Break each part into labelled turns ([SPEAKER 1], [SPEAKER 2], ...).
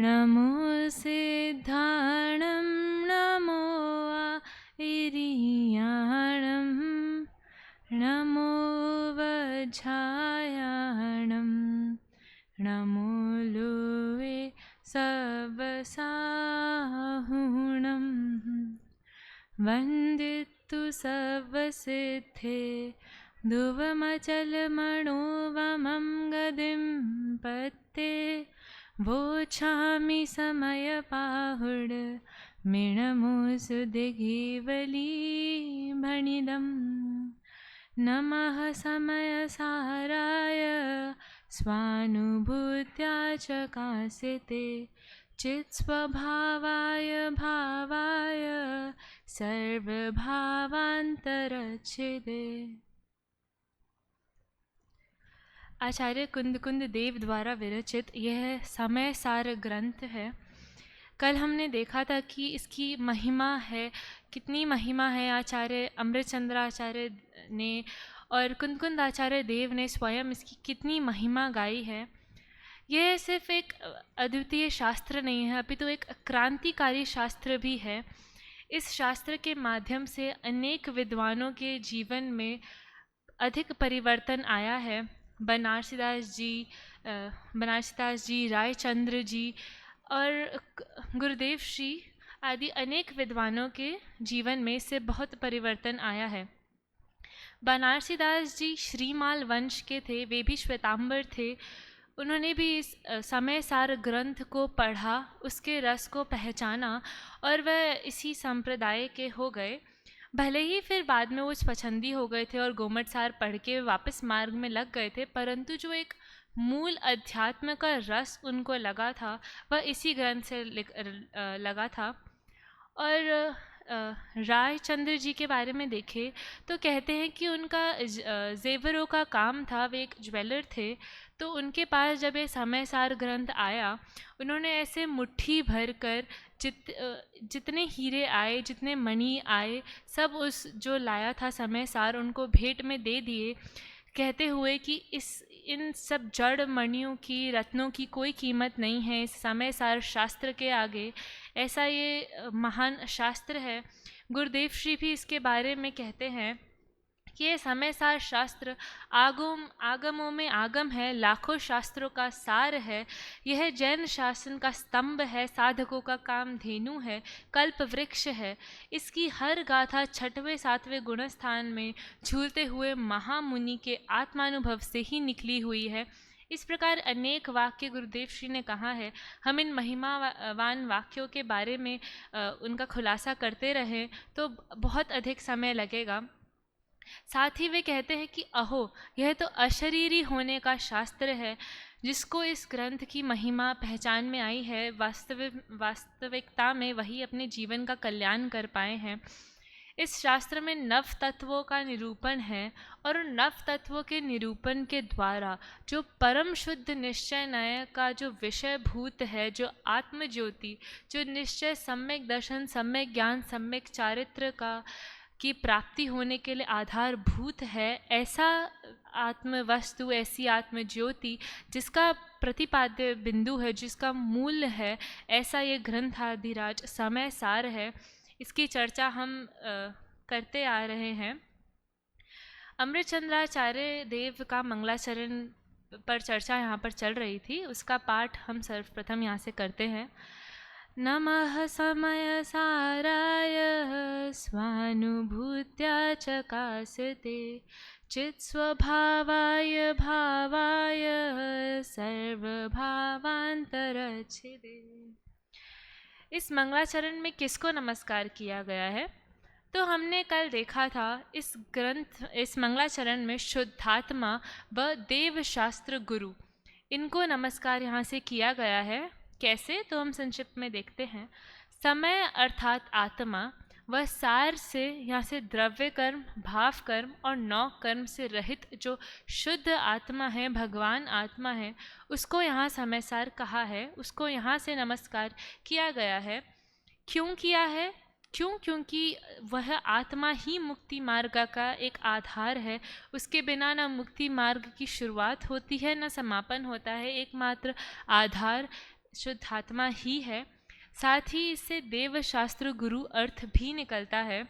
[SPEAKER 1] नमो सिद्धाणं नमो आयिर्याणं नमो वज्रायाणं नमो लुवे सवसाहुणं वन्दितु सर्वसिद्धे ध्रुवमचलमणोवमं गतिं पत्ते वोचामि समयपाहुड मिणमुसुदिघीवलीभणिदं नमः समयसाराय स्वानुभूत्या च कासिते चित्स्वभावाय भावाय सर्वभावान्तरच्छिदे। आचार्य कुंद देव द्वारा विरचित यह समय सार ग्रंथ है। कल हमने देखा था कि इसकी महिमा है, कितनी महिमा है। आचार्य अमृतचंद्र आचार्य ने और कुंद आचार्य देव ने स्वयं इसकी कितनी महिमा गाई है। यह सिर्फ एक अद्वितीय शास्त्र नहीं है, अपितु एक क्रांतिकारी शास्त्र भी है। इस शास्त्र के माध्यम से अनेक विद्वानों के जीवन में अधिक परिवर्तन आया है। बनारसीदास जी, रायचंद्र जी और गुरुदेव श्री आदि अनेक विद्वानों के जीवन में इससे बहुत परिवर्तन आया है। बनारसीदास जी श्रीमाल वंश के थे, वे भी श्वेतांबर थे। उन्होंने भी इस समय सार ग्रंथ को पढ़ा, उसके रस को पहचाना और वह इसी संप्रदाय के हो गए। भले ही फिर बाद में वो स्वच्छंदी हो गए थे और गोमट सार पढ़ के वापस मार्ग में लग गए थे, परंतु जो एक मूल अध्यात्म का रस उनको लगा था वह इसी ग्रंथ से लगा था। और रायचंद्र जी के बारे में देखें तो कहते हैं कि उनका जेवरों का काम था, वे एक ज्वेलर थे। तो उनके पास जब ये समय सार ग्रंथ आया, उन्होंने ऐसे मुट्ठी भर कर जितने हीरे आए, जितने मणि आए, सब उस जो लाया था समय सार उनको भेंट में दे दिए, कहते हुए कि इन सब जड़ मणियों की, रत्नों की कोई कीमत नहीं है इस समय सार शास्त्र के आगे। ऐसा ये महान शास्त्र है। गुरुदेव श्री भी इसके बारे में कहते हैं कि ये समय सार शास्त्र आगमों में आगम है, लाखों शास्त्रों का सार है। यह जैन शासन का स्तंभ है, साधकों का काम धेनु है, कल्प वृक्ष है। इसकी हर गाथा 6वें 7वें गुणस्थान में झूलते हुए महामुनि के आत्मानुभव से ही निकली हुई है। इस प्रकार अनेक वाक्य गुरुदेव श्री ने कहा है। हम इन महिमावान वाक्यों के बारे में उनका खुलासा करते रहें तो बहुत अधिक समय लगेगा। साथ ही वे कहते हैं कि अहो, यह तो अशरीरी होने का शास्त्र है। जिसको इस ग्रंथ की महिमा पहचान में आई है, वास्तविकता में वही अपने जीवन का कल्याण कर पाए हैं। इस शास्त्र में नव तत्वों का निरूपण है और उन नव तत्वों के निरूपण के द्वारा जो परम शुद्ध निश्चय नय का जो विषय भूत है, जो आत्मज्योति, जो निश्चय सम्यक दर्शन, सम्यक ज्ञान, सम्यक चारित्र की प्राप्ति होने के लिए आधारभूत है, ऐसा आत्म वस्तु, ऐसी आत्म ज्योति जिसका प्रतिपाद्य बिंदु है, जिसका मूल है, ऐसा ये ग्रंथाधिराज समय सार है। इसकी चर्चा हम करते आ रहे हैं। अमृतचंद्राचार्य देव का मंगलाचरण पर चर्चा यहाँ पर चल रही थी, उसका पाठ हम सर्वप्रथम यहाँ से करते हैं। नमः समय साराय स्वानुभूत्या चकासते चित्स्वभावाय भावाय सर्वभावान्तरच्छिदे। इस मंगलाचरण में किसको नमस्कार किया गया है? तो हमने कल देखा था इस मंगलाचरण में शुद्धात्मा व देवशास्त्र गुरु, इनको नमस्कार यहाँ से किया गया है। कैसे? तो हम संक्षिप्त में देखते हैं। समय अर्थात आत्मा वह सार से, यहाँ से द्रव्य कर्म, भाव कर्म और 9 कर्म से रहित जो शुद्ध आत्मा है, भगवान आत्मा है, उसको यहाँ समय सार कहा है, उसको यहाँ से नमस्कार किया गया है। क्यों किया है? क्योंकि वह आत्मा ही मुक्ति मार्ग का एक आधार है। उसके बिना न मुक्ति मार्ग की शुरुआत होती है, न समापन होता है। एकमात्र आधार शुद्ध आत्मा ही है। साथ ही इससे देव शास्त्र गुरु अर्थ भी निकलता है,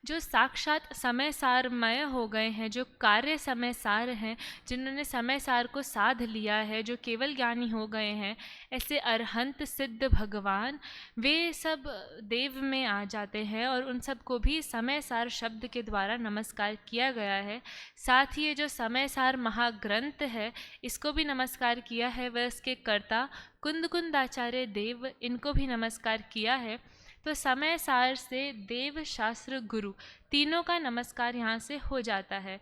[SPEAKER 1] जो साक्षात समय सारमय हो गए हैं, जो कार्य समय सार हैं, जिन्होंने समय सार को साध लिया है, जो केवल ज्ञानी हो गए हैं, ऐसे अरहंत सिद्ध भगवान वे सब देव में आ जाते हैं और उन सब को भी समय सार शब्द के द्वारा नमस्कार किया गया है। साथ ही ये जो समय सार महाग्रंथ है, इसको भी नमस्कार किया है, वह इसके कर्ता कुंद कुंदाचार्य देव, इनको भी नमस्कार किया है। तो समय सार से देव शास्त्र गुरु तीनों का नमस्कार यहाँ से हो जाता है।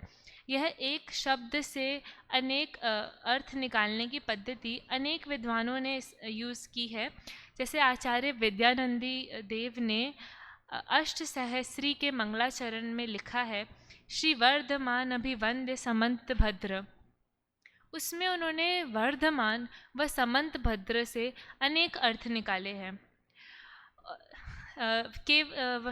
[SPEAKER 1] यह एक शब्द से अनेक अर्थ निकालने की पद्धति अनेक विद्वानों ने यूज़ की है। जैसे आचार्य विद्यानंदी देव ने अष्ट सहस्री के मंगलाचरण में लिखा है, श्री वर्धमान अभिवंद्य समंत भद्र। उसमें उन्होंने वर्धमान व समंत भद्र से अनेक अर्थ निकाले हैं।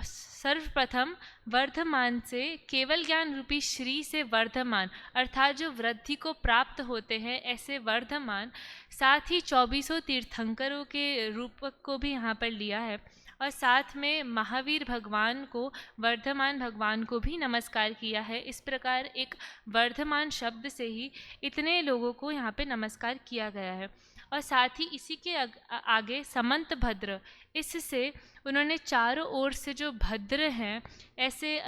[SPEAKER 1] सर्वप्रथम वर्धमान से केवल ज्ञान रूपी श्री से वर्धमान अर्थात जो वृद्धि को प्राप्त होते हैं, ऐसे वर्धमान। साथ ही 24 तीर्थंकरों के रूपक को भी यहाँ पर लिया है और साथ में महावीर भगवान को, वर्धमान भगवान को भी नमस्कार किया है। इस प्रकार एक वर्धमान शब्द से ही इतने लोगों को यहाँ पे नमस्कार किया गया है। और साथ ही इसी के आगे समंत भद्र, इससे उन्होंने चारों ओर से जो भद्र हैं ऐसे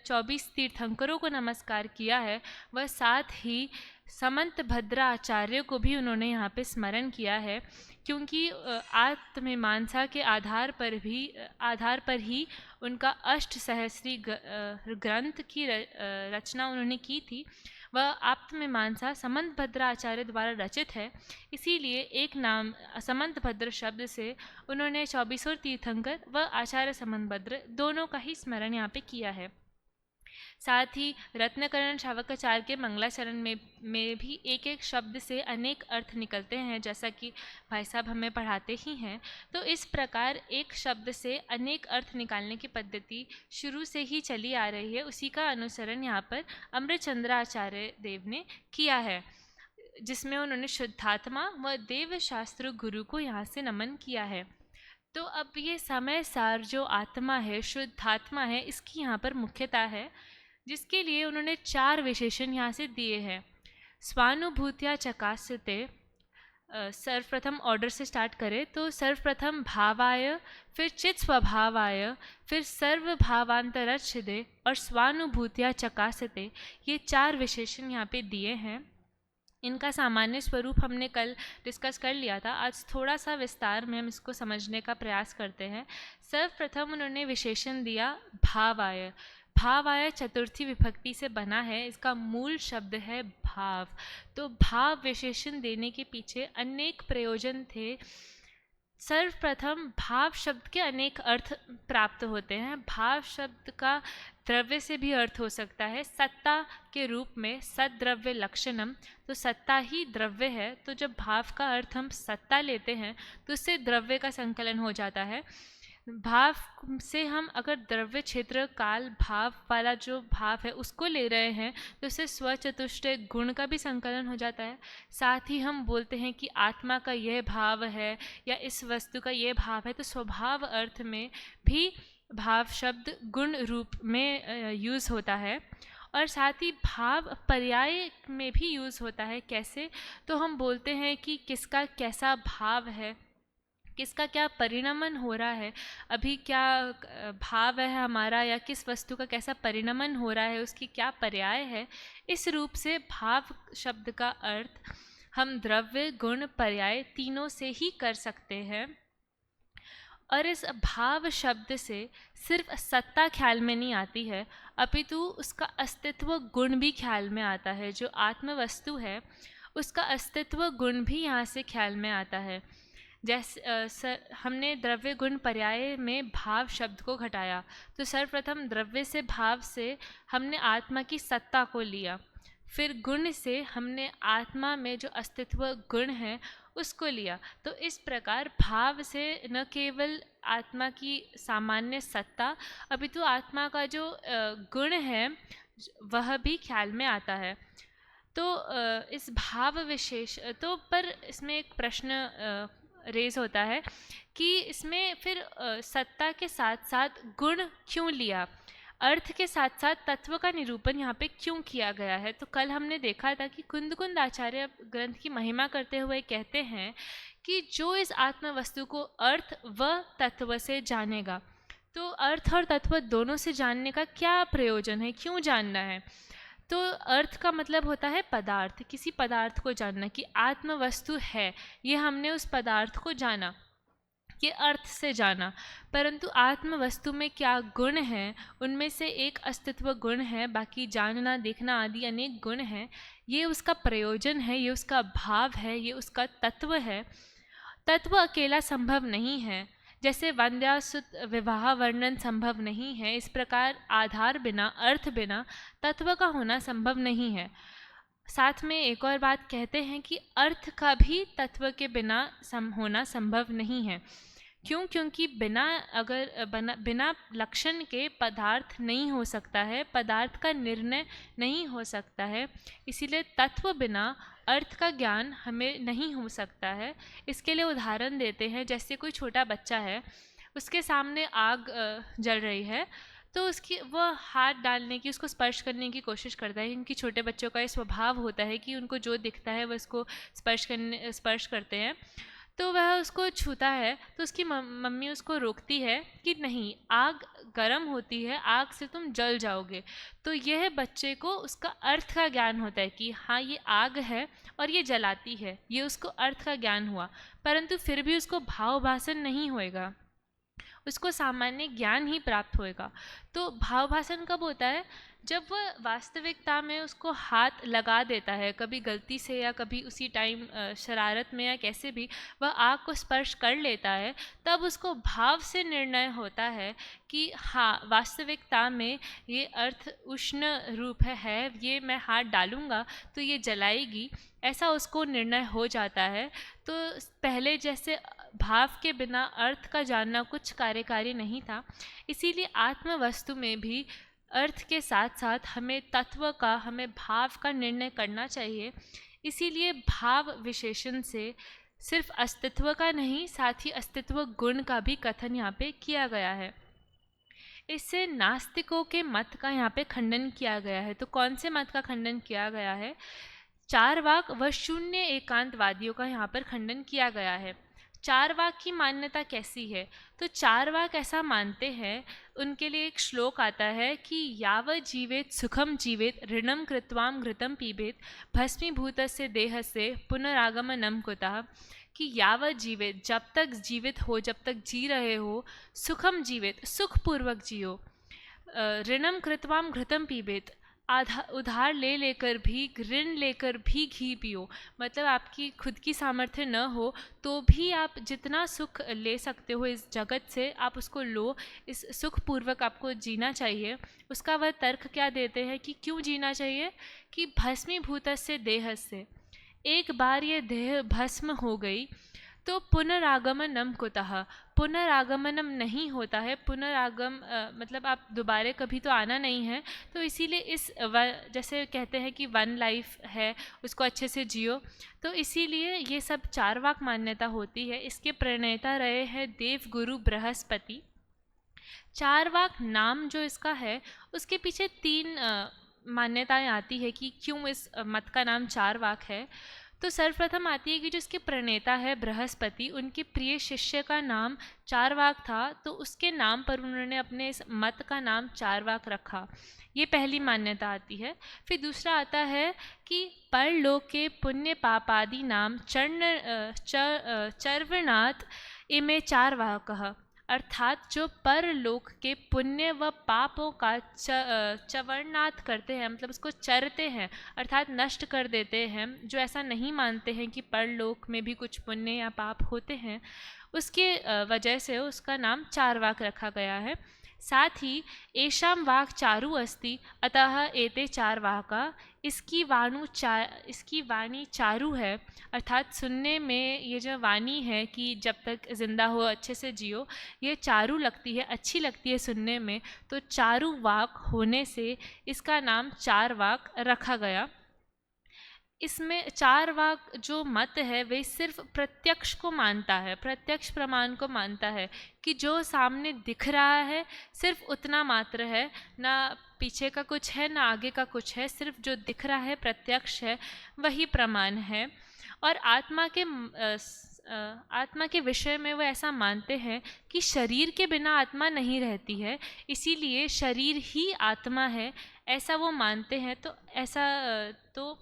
[SPEAKER 1] 24 तीर्थंकरों को नमस्कार किया है। वह साथ ही समंत भद्र आचार्य को भी उन्होंने यहाँ पे स्मरण किया है, क्योंकि आत्ममीमांसा के आधार पर ही उनका अष्ट सहस्री ग्रंथ की रचना उन्होंने की थी। वह आत्ममीमांसा समंत भद्र आचार्य द्वारा रचित है, इसीलिए एक नाम समंत भद्र शब्द से उन्होंने 24 तीर्थंकर व आचार्य समंत भद्र दोनों का ही स्मरण यहाँ पे किया है। साथ ही रत्नकरण शावकाचार्य के मंगलाचरण में भी एक एक शब्द से अनेक अर्थ निकलते हैं, जैसा कि भाई साहब हमें पढ़ाते ही हैं। तो इस प्रकार एक शब्द से अनेक अर्थ निकालने की पद्धति शुरू से ही चली आ रही है। उसी का अनुसरण यहाँ पर अमृतचंद्राचार्य देव ने किया है, जिसमें उन्होंने शुद्धात्मा व देव शास्त्र गुरु को यहाँ से नमन किया है। तो अब ये समय सार जो आत्मा है, शुद्धात्मा है, इसकी यहाँ पर मुख्यता है, जिसके लिए उन्होंने 4 विशेषण यहाँ से दिए हैं। स्वानुभूत्या चकास्यते, सर्वप्रथम ऑर्डर से स्टार्ट करें तो सर्वप्रथम भावाय, फिर चित स्वभावाय, फिर सर्व भावांतरच्छिदे और स्वानुभूत्या चकास्यते, ये 4 विशेषण यहाँ पे दिए हैं। इनका सामान्य स्वरूप हमने कल डिस्कस कर लिया था, आज थोड़ा सा विस्तार में हम इसको समझने का प्रयास करते हैं। सर्वप्रथम उन्होंने विशेषण दिया भावाय। भावाय चतुर्थी विभक्ति से बना है, इसका मूल शब्द है भाव। तो भाव विशेषण देने के पीछे अनेक प्रयोजन थे। सर्वप्रथम भाव शब्द के अनेक अर्थ प्राप्त होते हैं। भाव शब्द का द्रव्य से भी अर्थ हो सकता है, सत्ता के रूप में सद्द्रव्य लक्षणम, तो सत्ता ही द्रव्य है। तो जब भाव का अर्थ हम सत्ता लेते हैं तो उससे द्रव्य का संकलन हो जाता है। भाव से हम अगर द्रव्य क्षेत्र काल भाव वाला जो भाव है उसको ले रहे हैं तो उससे स्वचतुष्टय गुण का भी संकलन हो जाता है। साथ ही हम बोलते हैं कि आत्मा का यह भाव है या इस वस्तु का यह भाव है, तो स्वभाव अर्थ में भी भाव शब्द गुण रूप में यूज़ होता है। और साथ ही भाव पर्याय में भी यूज़ होता है। कैसे? तो हम बोलते हैं कि किसका कैसा भाव है, किसका क्या परिणमन हो रहा है, अभी क्या भाव है हमारा, या किस वस्तु का कैसा परिणमन हो रहा है, उसकी क्या पर्याय है। इस रूप से भाव शब्द का अर्थ हम द्रव्य गुण पर्याय तीनों से ही कर सकते हैं। और इस भाव शब्द से सिर्फ सत्ता ख्याल में नहीं आती है, अपितु उसका अस्तित्व गुण भी ख्याल में आता है। जो आत्म वस्तु है उसका अस्तित्व गुण भी यहाँ से ख्याल में आता है। जैसे हमने द्रव्य गुण पर्याय में भाव शब्द को घटाया, तो सर्वप्रथम द्रव्य से भाव से हमने आत्मा की सत्ता को लिया, फिर गुण से हमने आत्मा में जो अस्तित्व गुण है उसको लिया। तो इस प्रकार भाव से न केवल आत्मा की सामान्य सत्ता अपितु आत्मा का जो गुण है वह भी ख्याल में आता है। तो इस भाव विशेष तो पर इसमें एक प्रश्न रेज होता है कि इसमें फिर सत्ता के साथ साथ गुण क्यों लिया, अर्थ के साथ साथ तत्व का निरूपण यहाँ पे क्यों किया गया है। तो कल हमने देखा था कि कुंद आचार्य ग्रंथ की महिमा करते हुए कहते हैं कि जो इस आत्म वस्तु को अर्थ व तत्व से जानेगा, तो अर्थ और तत्व दोनों से जानने का क्या प्रयोजन है, क्यों जानना है। तो अर्थ का मतलब होता है पदार्थ, किसी पदार्थ को जानना कि आत्म वस्तु है, ये हमने उस पदार्थ को जाना, ये अर्थ से जाना। परंतु आत्म वस्तु में क्या गुण हैं, उनमें से एक अस्तित्व गुण है, बाकी जानना देखना आदि अनेक गुण हैं। ये उसका प्रयोजन है, ये उसका भाव है, ये उसका तत्व है। तत्व अकेला संभव नहीं है, जैसे वंद्यासुत विवाह वर्णन संभव नहीं है, इस प्रकार आधार बिना अर्थ बिना तत्व का होना संभव नहीं है। साथ में एक और बात कहते हैं कि अर्थ का भी तत्व के बिना होना संभव नहीं है। क्यों? क्योंकि बिना लक्षण के पदार्थ नहीं हो सकता है, पदार्थ का निर्णय नहीं हो सकता है। इसीलिए तत्व बिना अर्थ का ज्ञान हमें नहीं हो सकता है। इसके लिए उदाहरण देते हैं, जैसे कोई छोटा बच्चा है, उसके सामने आग जल रही है, तो वह हाथ डालने की, उसको स्पर्श करने की कोशिश करता है, क्योंकि छोटे बच्चों का ये स्वभाव होता है कि उनको जो दिखता है वह उसको स्पर्श करते हैं। तो वह उसको छूता है, तो उसकी मम्मी उसको रोकती है कि नहीं, आग गर्म होती है, आग से तुम जल जाओगे। तो यह बच्चे को उसका अर्थ का ज्ञान होता है कि हाँ, ये आग है और ये जलाती है, ये उसको अर्थ का ज्ञान हुआ। परंतु फिर भी उसको भाव भाषण नहीं होएगा, उसको सामान्य ज्ञान ही प्राप्त होएगा। तो भाव भाषण कब होता है? जब वह वास्तविकता में उसको हाथ लगा देता है, कभी गलती से या कभी उसी टाइम शरारत में या कैसे भी वह आग को स्पर्श कर लेता है, तब उसको भाव से निर्णय होता है कि हाँ, वास्तविकता में ये अर्थ उष्ण रूप है, ये मैं हाथ डालूँगा तो ये जलाएगी, ऐसा उसको निर्णय हो जाता है। तो पहले जैसे भाव के बिना अर्थ का जानना कुछ कार्यकारी नहीं था, इसीलिए आत्म वस्तु में भी अर्थ के साथ साथ हमें तत्व का, हमें भाव का निर्णय करना चाहिए। इसीलिए भाव विशेषण से सिर्फ अस्तित्व का नहीं, साथ ही अस्तित्व गुण का भी कथन यहाँ पे किया गया है। इससे नास्तिकों के मत का यहाँ पे खंडन किया गया है। तो कौन से मत का खंडन किया गया है? चारवाक व शून्य एकांतवादियों का यहाँ पर खंडन किया गया है। चारवाक की मान्यता कैसी है? तो चारवाक ऐसा मानते हैं, उनके लिए एक श्लोक आता है कि यावत् जीवेत सुखम जीवेत ऋणम कृत्वाम घृतम पीबेत भस्मीभूतस्य देहस्य पुनरागमनम कुतः। कि यावत् जीवेत, जब तक जीवित हो, जब तक जी रहे हो, सुखम जीवेत, सुखपूर्वक जियो, ऋणम कृत्वाम घृतम पीबेत, उधार ले लेकर भी, ऋण लेकर भी घी पियो। मतलब आपकी खुद की सामर्थ्य न हो तो भी आप जितना सुख ले सकते हो इस जगत से, आप उसको लो, इस सुखपूर्वक आपको जीना चाहिए। उसका वह तर्क क्या देते हैं कि क्यों जीना चाहिए? कि भस्मीभूतस्य देहस्य, एक बार ये देह भस्म हो गई तो पुनरागमनम कुतः, पुनरागमनम नहीं होता है। मतलब आप दोबारा कभी तो आना नहीं है। तो इसीलिए जैसे कहते हैं कि वन लाइफ है, उसको अच्छे से जियो, तो इसीलिए ये सब चारवाक मान्यता होती है। इसके प्रणेता रहे हैं देव गुरु बृहस्पति। चारवाक नाम जो इसका है, उसके पीछे 3 मान्यताएं आती है कि क्यों इस मत का नाम चारवाक है। तो सर्वप्रथम आती है कि जो इसके प्रणेता है बृहस्पति, उनके प्रिय शिष्य का नाम चारवाक था, तो उसके नाम पर उन्होंने अपने इस मत का नाम चारवाक रखा। ये पहली मान्यता आती है। फिर दूसरा आता है कि परलोक के पुण्य पापादि नाम चर्वणात् इमे चारवाकः, अर्थात जो परलोक के पुण्य व पापों का चवर्णात करते हैं, मतलब उसको चरते हैं, अर्थात नष्ट कर देते हैं, जो ऐसा नहीं मानते हैं कि परलोक में भी कुछ पुण्य या पाप होते हैं, उसके वजह से उसका नाम चारवाक रखा गया है। साथ ही एषाम वाक चारु अस्ति अतः एते चारवाका, इसकी वाणी चारु है, अर्थात सुनने में ये जो वाणी है कि जब तक जिंदा हो अच्छे से जियो, ये चारु लगती है, अच्छी लगती है सुनने में, तो चारु वाक होने से इसका नाम चारवाक रखा गया। इसमें चारवाक जो मत है वे सिर्फ प्रत्यक्ष को मानता है, प्रत्यक्ष प्रमाण को मानता है कि जो सामने दिख रहा है सिर्फ उतना मात्र है, ना पीछे का कुछ है ना आगे का कुछ है, सिर्फ जो दिख रहा है प्रत्यक्ष है वही प्रमाण है। और आत्मा के विषय में वो ऐसा मानते हैं कि शरीर के बिना आत्मा नहीं रहती है, इसीलिए शरीर ही आत्मा है, ऐसा वो मानते हैं। तो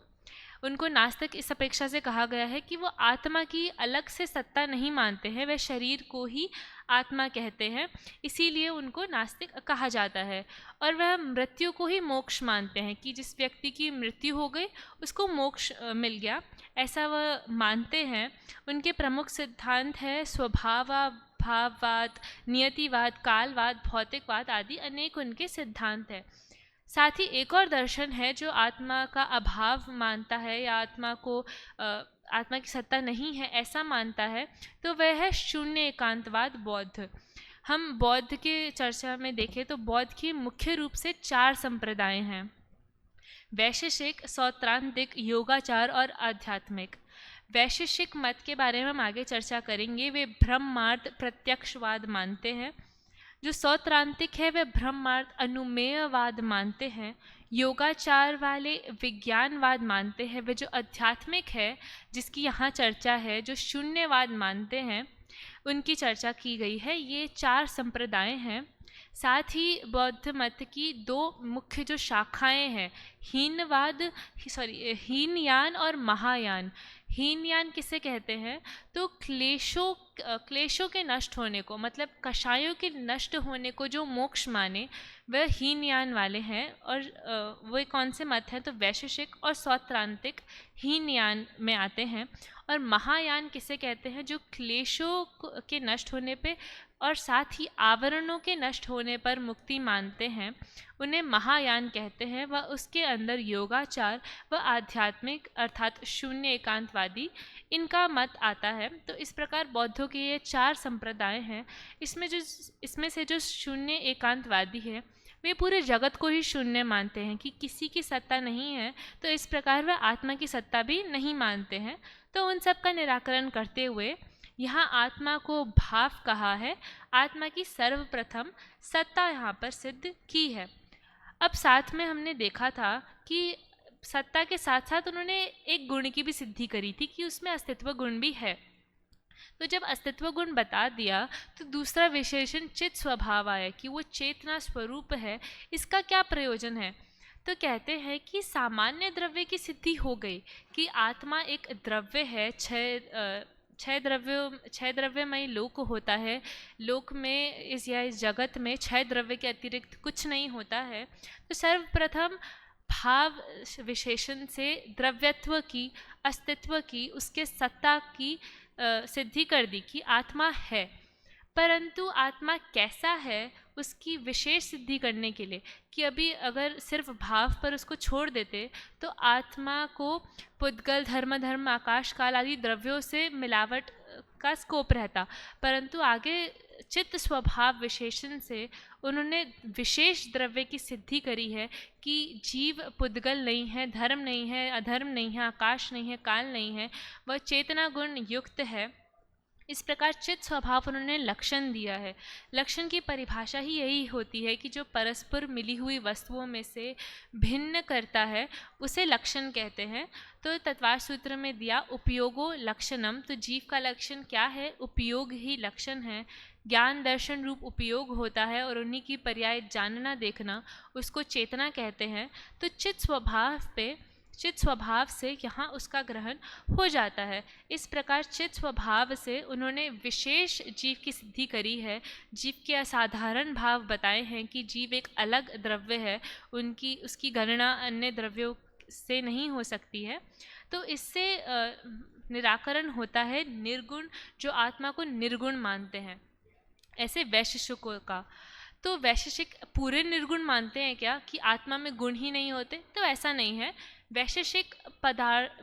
[SPEAKER 1] उनको नास्तिक इस अपेक्षा से कहा गया है कि वो आत्मा की अलग से सत्ता नहीं मानते हैं, वे शरीर को ही आत्मा कहते हैं, इसीलिए उनको नास्तिक कहा जाता है। और वह मृत्यु को ही मोक्ष मानते हैं कि जिस व्यक्ति की मृत्यु हो गई उसको मोक्ष मिल गया, ऐसा वह मानते हैं। उनके प्रमुख सिद्धांत है स्वभाववाद, नियतिवाद, कालवाद, भौतिकवाद आदि अनेक उनके सिद्धांत हैं। साथ ही एक और दर्शन है जो आत्मा का अभाव मानता है या आत्मा की सत्ता नहीं है ऐसा मानता है, तो वह है शून्य एकांतवाद बौद्ध। हम बौद्ध के चर्चा में देखें तो बौद्ध की मुख्य रूप से 4 संप्रदाय हैं: वैशेषिक, सौत्रांतिक, योगाचार और आध्यात्मिक। वैशेषिक मत के बारे में हम आगे चर्चा करेंगे। वे ब्रह्मार्थ प्रत्यक्षवाद मानते हैं। जो सौत्रांतिक है वे ब्रह्मार्थ अनुमेयवाद मानते हैं। योगाचार वाले विज्ञानवाद मानते हैं। वे जो आध्यात्मिक है जिसकी यहाँ चर्चा है, जो शून्यवाद मानते हैं, उनकी चर्चा की गई है। ये 4 संप्रदाय हैं। साथ ही बौद्ध मत की 2 मुख्य जो शाखाएं हैं, हीनयान और महायान। हीनयान किसे कहते हैं? तो क्लेशों के नष्ट होने को, मतलब कषायों के नष्ट होने को जो मोक्ष माने वह हीनयान वाले हैं। और वो कौन से मत हैं? तो वैशेषिक और सौत्रांतिक हीनयान में आते हैं। और महायान किसे कहते हैं? जो क्लेशों के नष्ट होने पे और साथ ही आवरणों के नष्ट होने पर मुक्ति मानते हैं, उन्हें महायान कहते हैं। वह उसके अंदर योगाचार व आध्यात्मिक अर्थात शून्य एकांतवादी इनका मत आता है। तो इस प्रकार बौद्धों के ये 4 संप्रदाय हैं। इसमें से जो शून्य एकांतवादी है वे पूरे जगत को ही शून्य मानते हैं कि किसी की सत्ता नहीं है, तो इस प्रकार वह आत्मा की सत्ता भी नहीं मानते हैं। तो उन सब का निराकरण करते हुए यहाँ आत्मा को भाव कहा है, आत्मा की सर्वप्रथम सत्ता यहाँ पर सिद्ध की है। अब साथ में हमने देखा था कि सत्ता के साथ साथ उन्होंने एक गुण की भी सिद्धि करी थी कि उसमें अस्तित्व गुण भी है। तो जब अस्तित्व गुण बता दिया तो दूसरा विशेषण चित स्वभाव आया कि वो चेतना स्वरूप है। इसका क्या प्रयोजन है? तो कहते हैं कि सामान्य द्रव्य की सिद्धि हो गई कि आत्मा एक द्रव्य है। छह द्रव्यमय लोक होता है। लोक में इस जगत में 6 द्रव्य के अतिरिक्त कुछ नहीं होता है। तो सर्वप्रथम भाव विशेषण से द्रव्यत्व की, अस्तित्व की, उसके सत्ता की सिद्धि कर दी कि आत्मा है। परंतु आत्मा कैसा है उसकी विशेष सिद्धि करने के लिए कि अभी अगर सिर्फ भाव पर उसको छोड़ देते तो आत्मा को पुद्गल, धर्म, आकाश काल आदि द्रव्यों से मिलावट का स्कोप रहता, परंतु आगे चित्त स्वभाव विशेषण से उन्होंने विशेष द्रव्य की सिद्धि करी है कि जीव पुद्गल नहीं है, धर्म नहीं है, अधर्म नहीं है, आकाश नहीं है, काल नहीं है, वह चेतना गुण युक्त है। इस प्रकार चित्त स्वभाव उन्होंने लक्षण दिया है। लक्षण की परिभाषा ही यही होती है कि जो परस्पर मिली हुई वस्तुओं में से भिन्न करता है उसे लक्षण कहते हैं। तो तत्वार सूत्र में दिया उपयोगो लक्षणम, तो जीव का लक्षण क्या है? उपयोग ही लक्षण है। ज्ञान दर्शन रूप उपयोग होता है और उन्हीं की पर्याय जानना देखना, उसको चेतना कहते हैं। तो चित्त स्वभाव से यहाँ उसका ग्रहण हो जाता है। इस प्रकार चित्त स्वभाव से उन्होंने विशेष जीव की सिद्धि करी है। जीव के असाधारण भाव बताए हैं कि जीव एक अलग द्रव्य है, उसकी गणना अन्य द्रव्यों से नहीं हो सकती है। तो इससे निराकरण होता है निर्गुण, जो आत्मा को निर्गुण मानते हैं, ऐसे वैशेषिकों का। तो वैशेषिक पूरे निर्गुण मानते हैं क्या कि आत्मा में गुण ही नहीं होते? तो ऐसा नहीं है।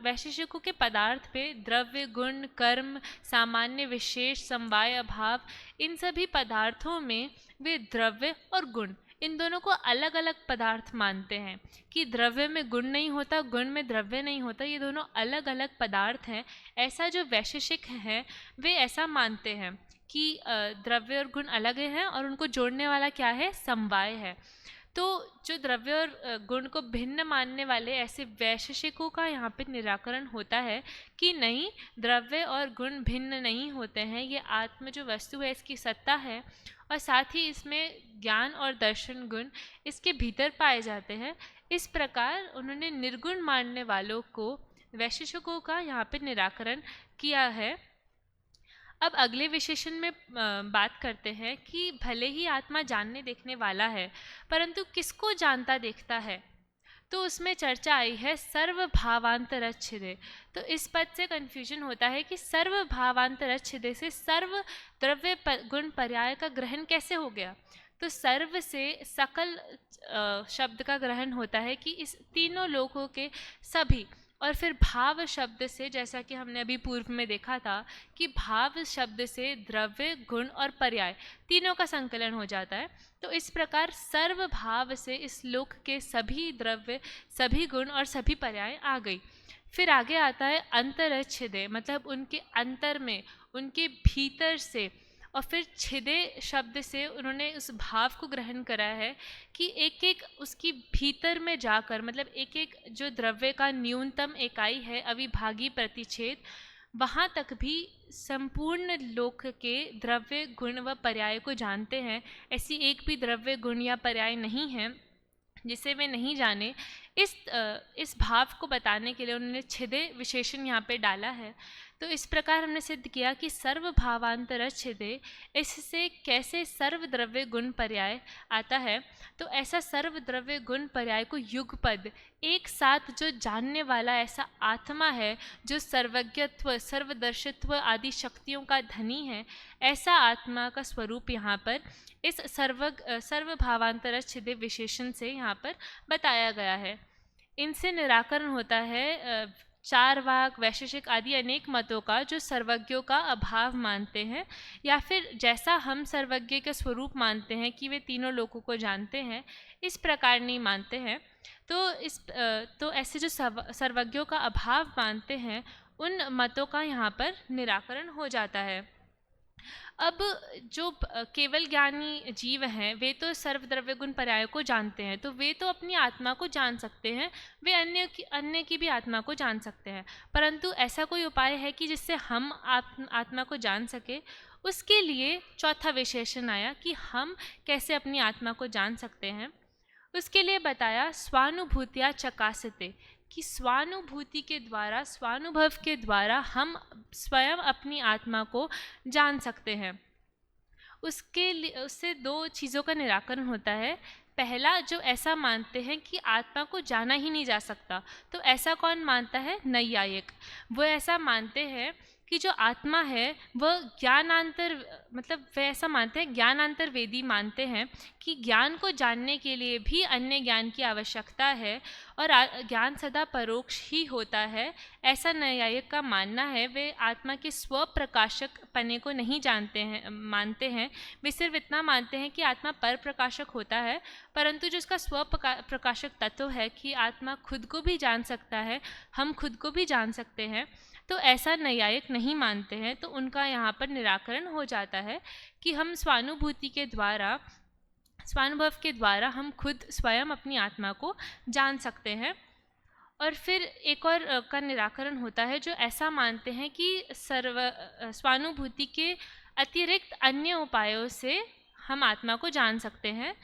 [SPEAKER 1] वैशेषिकों के पदार्थ पे द्रव्य, गुण, कर्म, सामान्य, विशेष, समवाय, अभाव, इन सभी पदार्थों में वे द्रव्य और गुण इन दोनों को अलग अलग पदार्थ मानते हैं कि द्रव्य में गुण नहीं होता, गुण में द्रव्य नहीं होता, ये दोनों अलग अलग पदार्थ हैं। ऐसा जो वैशेषिक हैं वे ऐसा मानते हैं कि द्रव्य और गुण अलग हैं और उनको जोड़ने वाला क्या है, समवाय है। तो जो द्रव्य और गुण को भिन्न मानने वाले ऐसे वैशेषिकों का यहाँ पे निराकरण होता है कि नहीं, द्रव्य और गुण भिन्न नहीं होते हैं, ये आत्म जो वस्तु है इसकी सत्ता है और साथ ही इसमें ज्ञान और दर्शन गुण इसके भीतर पाए जाते हैं। इस प्रकार उन्होंने निर्गुण मानने वालों को वैशेषिकों का यहाँ पे निराकरण किया है। अब अगले विशेषण में बात करते हैं कि भले ही आत्मा जानने देखने वाला है परंतु किसको जानता देखता है, तो उसमें चर्चा आई है सर्वभावांतरच्छिदे। तो इस पद से कन्फ्यूजन होता है कि सर्वभावांतरच्छिदे से सर्व द्रव्य गुण पर्याय का ग्रहण कैसे हो गया। तो सर्व से सकल शब्द का ग्रहण होता है कि इस तीनों लोकों के सभी, और फिर भाव शब्द से, जैसा कि हमने अभी पूर्व में देखा था कि भाव शब्द से द्रव्य गुण और पर्याय तीनों का संकलन हो जाता है। तो इस प्रकार सर्व भाव से इस लोक के सभी द्रव्य, सभी गुण और सभी पर्याय आ गई। फिर आगे आता है अंतरच्छिदे, मतलब उनके अंतर में, उनके भीतर से, और फिर छिदे शब्द से उन्होंने उस भाव को ग्रहण करा है कि एक एक उसकी भीतर में जाकर, मतलब एक एक जो द्रव्य का न्यूनतम इकाई है अविभागी प्रतिच्छेद, वहाँ तक भी संपूर्ण लोक के द्रव्य गुण व पर्याय को जानते हैं। ऐसी एक भी द्रव्य गुण या पर्याय नहीं है जिसे वे नहीं जाने। इस भाव को बताने के लिए उन्होंने छिदे विशेषण यहाँ पे डाला है। तो इस प्रकार हमने सिद्ध किया कि सर्वभावांतरच्छिदे, इससे कैसे सर्वद्रव्य गुण पर्याय आता है। तो ऐसा सर्वद्रव्य गुण पर्याय को युगपद एक साथ जो जानने वाला ऐसा आत्मा है, जो सर्वज्ञत्व, सर्वदर्शित्व आदि शक्तियों का धनी है, ऐसा आत्मा का स्वरूप यहाँ पर इस सर्वभावांतरच्छिदे विशेषण से यहाँ पर बताया गया है। इनसे निराकरण होता है चार वाक, वैशेषिक आदि अनेक मतों का जो सर्वज्ञों का अभाव मानते हैं, या फिर जैसा हम सर्वज्ञ के स्वरूप मानते हैं कि वे तीनों लोकों को जानते हैं, इस प्रकार नहीं मानते हैं। तो ऐसे जो सर्वज्ञों का अभाव मानते हैं उन मतों का यहाँ पर निराकरण हो जाता है। अब जो केवल ज्ञानी जीव हैं वे तो सर्वद्रव्य गुण पर्याय को जानते हैं, तो वे तो अपनी आत्मा को जान सकते हैं, वे अन्य की भी आत्मा को जान सकते हैं, परंतु ऐसा कोई उपाय है कि जिससे हम आत्मा को जान सके। उसके लिए चौथा विशेषण आया कि हम कैसे अपनी आत्मा को जान सकते हैं। उसके लिए बताया स्वानुभूतिया चकासते, कि स्वानुभूति के द्वारा, स्वानुभव के द्वारा हम स्वयं अपनी आत्मा को जान सकते हैं। उससे दो चीज़ों का निराकरण होता है। पहला, जो ऐसा मानते हैं कि आत्मा को जाना ही नहीं जा सकता, तो ऐसा कौन मानता है, नैयायिक। वो ऐसा मानते हैं कि जो आत्मा है वह ज्ञानांतर, मतलब वे ऐसा मानते हैं, ज्ञानांतर वेदी मानते हैं कि ज्ञान को जानने के लिए भी अन्य ज्ञान की आवश्यकता है और ज्ञान सदा परोक्ष ही होता है, ऐसा न्यायिक का मानना है। वे आत्मा के स्वप्रकाशक पने को नहीं मानते हैं। वे सिर्फ इतना मानते हैं कि आत्मा पर प्रकाशक होता है, परंतु जो उसका स्वप्रकाशक तत्व है कि आत्मा खुद को भी जान सकता है, हम खुद को भी जान सकते हैं, तो ऐसा न्यायिक नहीं मानते हैं। तो उनका यहाँ पर निराकरण हो जाता है कि हम स्वानुभूति के द्वारा, स्वानुभव के द्वारा हम खुद स्वयं अपनी आत्मा को जान सकते हैं। और फिर एक और का निराकरण होता है जो ऐसा मानते हैं कि स्वानुभूति के अतिरिक्त अन्य उपायों से हम आत्मा को जान सकते हैं,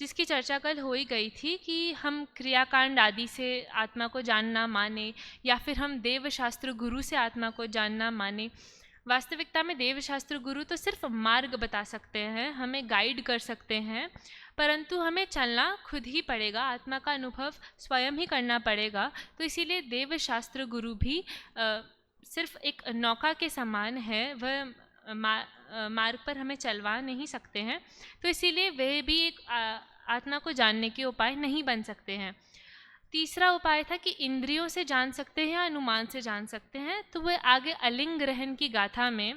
[SPEAKER 1] जिसकी चर्चा कल हो ही गई थी कि हम क्रियाकांड आदि से आत्मा को जानना माने, या फिर हम देवशास्त्र गुरु से आत्मा को जानना माने। वास्तविकता में देवशास्त्र गुरु तो सिर्फ मार्ग बता सकते हैं, हमें गाइड कर सकते हैं, परंतु हमें चलना खुद ही पड़ेगा, आत्मा का अनुभव स्वयं ही करना पड़ेगा। तो इसीलिए देवशास्त्र गुरु भी सिर्फ एक नौका के समान है, वह मार्ग पर हमें चलवा नहीं सकते हैं, तो इसीलिए वे भी एक आत्मा को जानने के उपाय नहीं बन सकते हैं। तीसरा उपाय था कि इंद्रियों से जान सकते हैं या अनुमान से जान सकते हैं। तो वह आगे अलिंग ग्रहण की गाथा में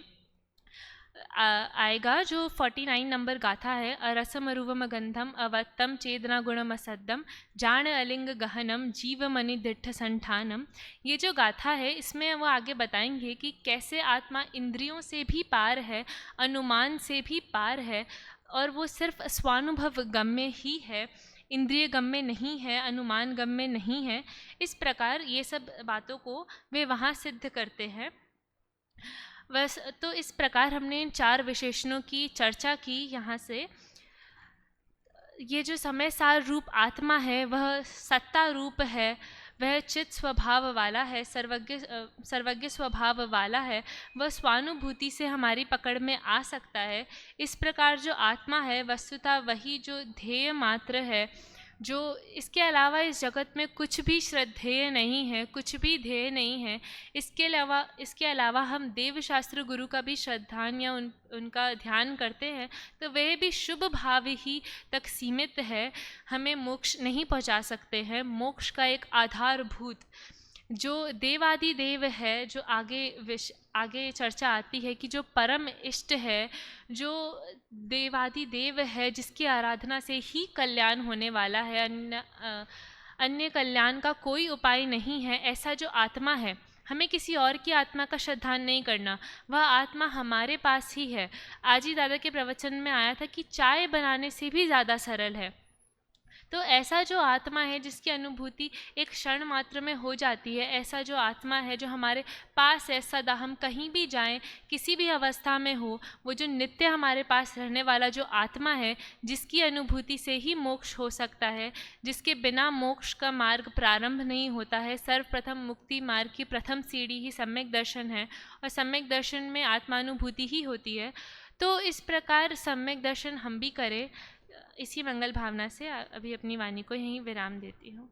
[SPEAKER 1] आएगा, जो 49 नंबर गाथा है। अरसमरुवम गंधम अवत्तम चेदना गुणम असद्दम जान अलिंग गहनम जीव मणि दिट्ठ संठानम। ये जो गाथा है इसमें वो आगे बताएंगे कि कैसे आत्मा इंद्रियों से भी पार है, अनुमान से भी पार है, और वो सिर्फ स्वानुभव गम्य ही है, इंद्रिय गम्य नहीं है, अनुमान गम्य नहीं है। इस प्रकार ये सब बातों को वे वहाँ सिद्ध करते हैं। बस, तो इस प्रकार हमने इन 4 विशेषणों की चर्चा की। यहाँ से ये जो समय सार रूप आत्मा है वह सत्ता रूप है, वह चित स्वभाव वाला है, सर्वज्ञ स्वभाव वाला है, वह स्वानुभूति से हमारी पकड़ में आ सकता है। इस प्रकार जो आत्मा है वस्तुतः वही जो ध्येय मात्र है, जो इसके अलावा इस जगत में कुछ भी श्रद्धेय नहीं है, कुछ भी ध्येय नहीं है। इसके अलावा हम देव शास्त्र गुरु का भी श्रद्धान या उनका ध्यान करते हैं तो वह भी शुभ भाव ही तक सीमित है, हमें मोक्ष नहीं पहुंचा सकते हैं। मोक्ष का एक आधारभूत जो देवादि देव है, जो आगे चर्चा आती है कि जो परम इष्ट है, जो देवादि देव है, जिसकी आराधना से ही कल्याण होने वाला है, अन्य कल्याण का कोई उपाय नहीं है, ऐसा जो आत्मा है, हमें किसी और की आत्मा का श्रद्धान नहीं करना, वह आत्मा हमारे पास ही है। आज ही दादा के प्रवचन में आया था कि चाय बनाने से भी ज़्यादा सरल है। तो ऐसा जो आत्मा है जिसकी अनुभूति एक क्षण मात्र में हो जाती है, ऐसा जो आत्मा है जो हमारे पास है सदा, हम कहीं भी जाएं, किसी भी अवस्था में हो, वो जो नित्य हमारे पास रहने वाला जो आत्मा है, जिसकी अनुभूति से ही मोक्ष हो सकता है, जिसके बिना मोक्ष का मार्ग प्रारंभ नहीं होता है। सर्वप्रथम मुक्ति मार्ग की प्रथम सीढ़ी ही सम्यक दर्शन है, और सम्यक दर्शन में आत्मानुभूति ही होती है। तो इस प्रकार सम्यक दर्शन हम भी करें। इसी मंगल भावना से अभी अपनी वाणी को यहीं विराम देती हूँ।